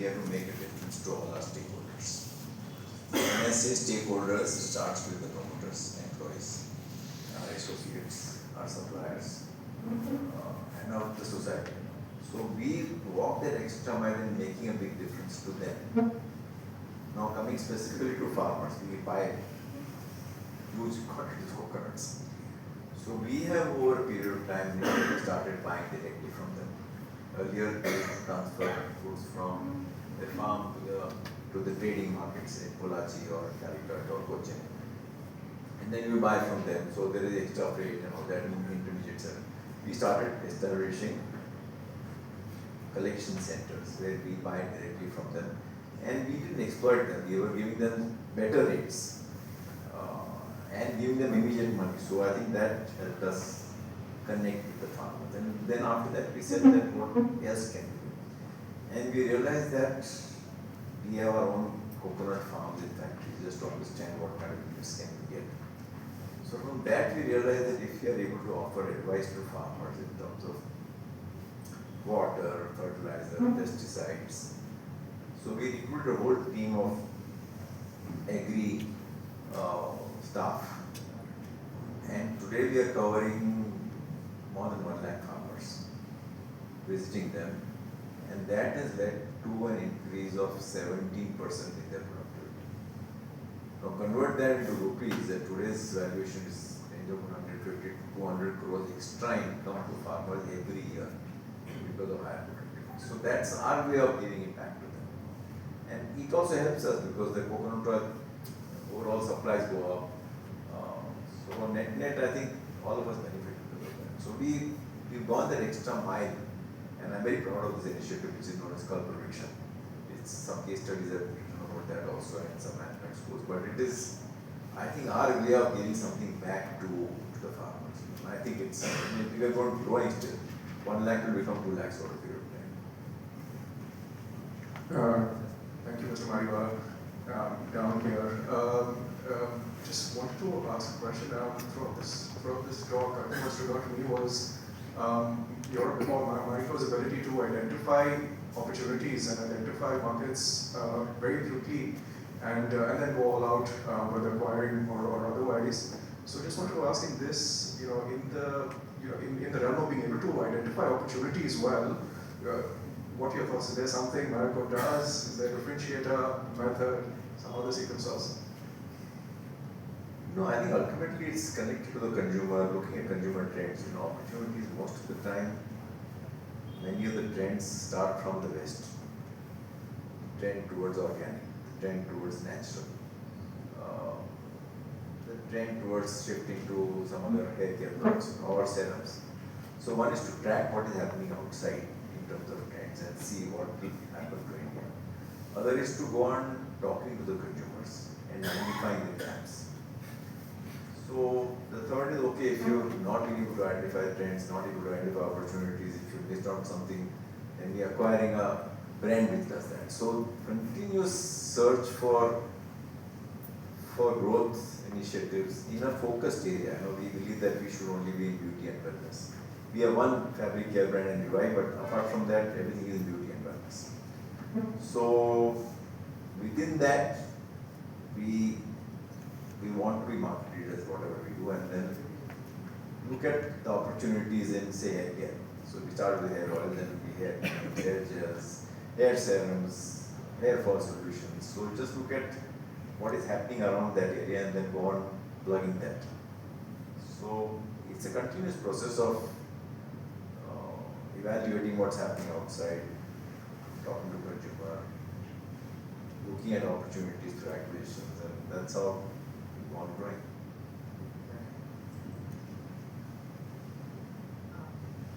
have to make a difference to all our stakeholders. When I say stakeholders, it starts with the promoters, employees, our associates, our suppliers, and now the society. So we walk that extra mile in making a big difference to them. Now coming specifically to farmers, we buy huge quantities of coconuts. So we have over a period of time started buying directly from them. Earlier they used to transfer goods from the farm to the trading markets in Pollachi or Calicut or Cochin. And then we buy from them, so there is extra freight and all that intermediates. We started establishing collection centers where we buy directly from them, and we didn't exploit them. We were giving them better rates and giving them immediate money. So I think that helped us connect with the farmers. And then after that, we said that what else can we do? And we realized that we have our own coconut farms in factories just to understand what kind of yields can we get. So from that we realized that if we are able to offer advice to farmers in terms of water, fertilizer, pesticides. So we recruited a whole team of agri staff, and today we are covering more than 1 lakh farmers, visiting them, and that has led to an increase of 17% in their productivity. Now convert that into rupees, and today's valuation is range of 150 to 200 crores extra income to farmers every year because of higher productivity. So that's our way of giving it back to them. And it also helps us because the coconut oil overall supplies go up. So net, I think all of us benefit because of that. So we've gone that extra mile, and I'm very proud of this initiative, which is known as Kalpa Vriksha. It's some case studies have written about that also in some management schools. But it is, I think, our way of giving something back to the farmers. I think it's, we are going to growing still. 1 lakh will become 2 lakhs over a period of time. Thank you, Mr. Mariwala. Down here. Just wanted to ask a question throughout this talk. I think what stood out to me was Marico's ability to identify opportunities and identify markets very quickly, and then go all out whether acquiring or otherwise. So just wanted to ask in this, in the realm of being able to identify opportunities well. What are your thoughts? Is there something Marico does? Is there a differentiator, method, some other secret sauce? No, I think ultimately it's connected to the consumer, looking at consumer trends. Opportunities most of the time, many of the trends start from the West. Trend towards organic, trend towards natural, the trend towards shifting to some other hair care products or serums. So one is to track what is happening outside in terms of trends and see what will happen to India. Other is to go on talking to the consumers and identifying the gaps. So the third is, okay, if you're not able to identify trends, not able to identify opportunities, if you missed out something, then we are acquiring a brand which does that. So continuous search for growth initiatives in a focused area. We believe that we should only be in beauty and wellness. We have one fabric care brand and Revive, but apart from that, everything is beauty and wellness. So within that, we want to be market leaders, whatever we do, and then look at the opportunities in, say, hair care. So we start with hair oil, then we have hair gels, hair serums, hair fall solutions. So just look at what is happening around that area and then go on plugging that. So it's a continuous process of evaluating what's happening outside, talking to consumer, looking at opportunities through acquisitions, and that's how we go on growing.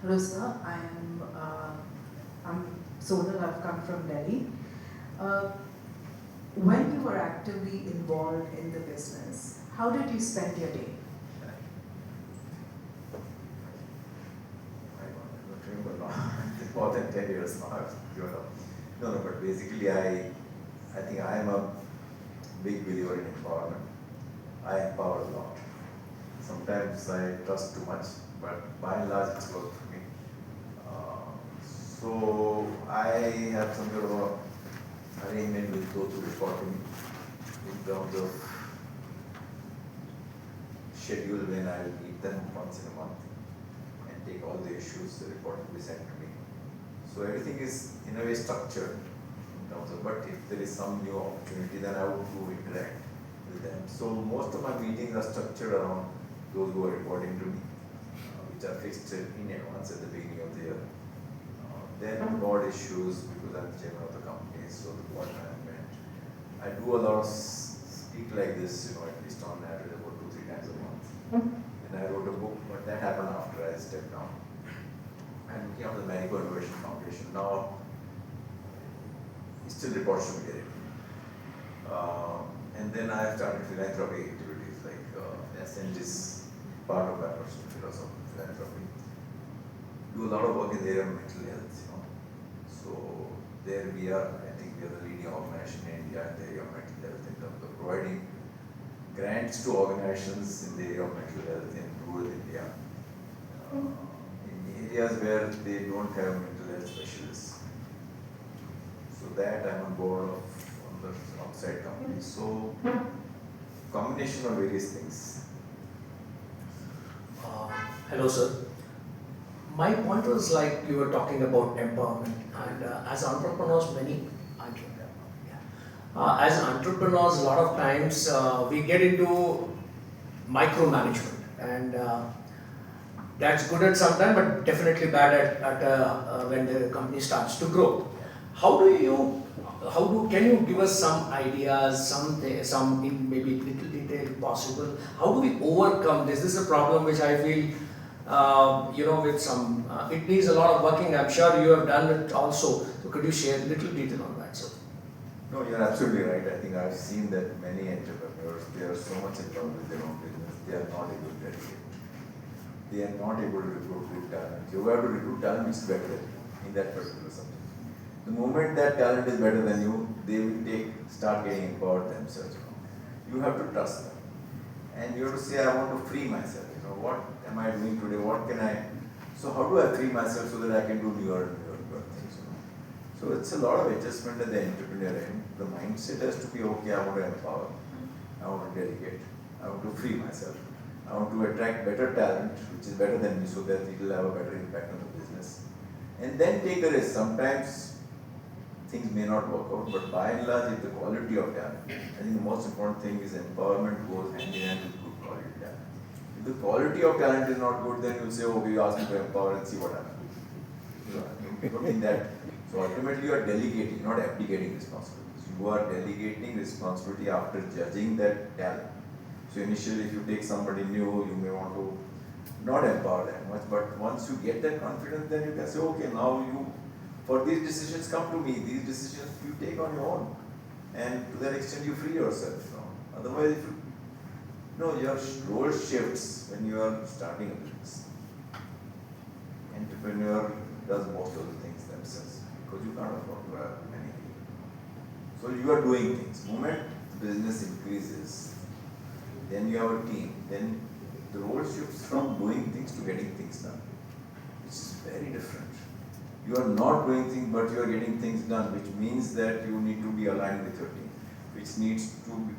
Hello sir, I'm Sonal, I've come from Delhi. When you were actively involved in the business, how did you spend your day? I don't remember now. More than 10 years now I've given up. No, but basically I think I am a big believer in empowerment. I empower a lot. Sometimes I trust too much, but by and large it's worked for me. So I have some sort of a arrangement will go through reporting in terms of schedule when I will meet them once in a month and take all the issues, the report will be sent to me. So everything is in a way structured in terms of, but if there is some new opportunity, then I would to interact with them. So most of my meetings are structured around those who are reporting to me, which are fixed in advance at the beginning of the year. Then board issues, because I'm the chairman of the company, so the board management. I do a lot of speak like this, at least on average about 2-3 times a month. And I wrote a book, but that happened after I stepped down. I'm looking after the Marico Innovation Foundation. Now, it still reports to me directly. And then I have started philanthropic activities, like Ascent is part of my personal philosophy, philanthropy. Do a lot of work in the area of mental health, So there we are, I think we are the leading organization in India in the area of mental health in terms of providing grants to organizations in the area of mental health in rural India. In areas where they don't have mental health specialists. So that I'm on board of on the outside company. So combination of various things. Hello, sir. My point was like you were talking about empowerment, and as entrepreneurs, as entrepreneurs, a lot of times we get into micromanagement, and that's good at some time, but definitely bad at when the company starts to grow. Can you give us some ideas, some in maybe little detail possible? How do we overcome this? This is a problem which I feel, with some, it needs a lot of working. I'm sure you have done it also. So could you share little detail on that, sir? No, you're absolutely right. I think I've seen that many entrepreneurs, they are so much in love with their own business, they are not able to dedicate. They are not able to recruit good talent. You have to recruit talent which is better than you in that particular subject. The moment that talent is better than you, they will start getting empowered themselves. You have to trust them. And you have to say, I want to free myself. What am I doing today? What can I? So how do I free myself so that I can do newer things? So it's a lot of adjustment at the entrepreneur end. The mindset has to be okay. I want to empower. I want to delegate. I want to free myself. I want to attract better talent, which is better than me, so that it will have a better impact on the business. And then take a risk. Sometimes things may not work out, but by and large, it's the quality of talent. I think the most important thing is empowerment goes hand in hand with good quality talent. If the quality of talent is not good, then you'll say, okay, you ask me to empower and see what happens. You don't think that. So ultimately, you are delegating, not abdicating responsibilities. You are delegating responsibility after judging that talent. So initially, if you take somebody new, you may want to not empower that much, but once you get that confidence, then you can say, okay, now for these decisions, come to me. These decisions you take on your own, and to that extent, you free yourself. Otherwise, your role shifts when you are starting a business. Entrepreneur does most of the things themselves because you can't afford to have many people. So you are doing things. The moment the business increases, then you have a team. Then the role shifts from doing things to getting things done, which is very different. You are not doing things, but you are getting things done, which means that you need to be aligned with your team, which needs to be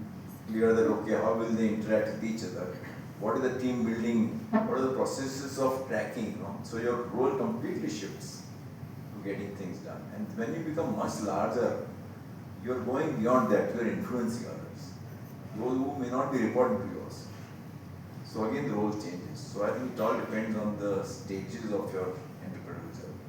clear that, okay, how will they interact with each other? What is the team building? What are the processes of tracking? So your role completely shifts to getting things done. And when you become much larger, you are going beyond that. You are influencing others. Those who may not be reporting to yours. So again, the role changes. So I think it all depends on the stages of your entrepreneurial journey.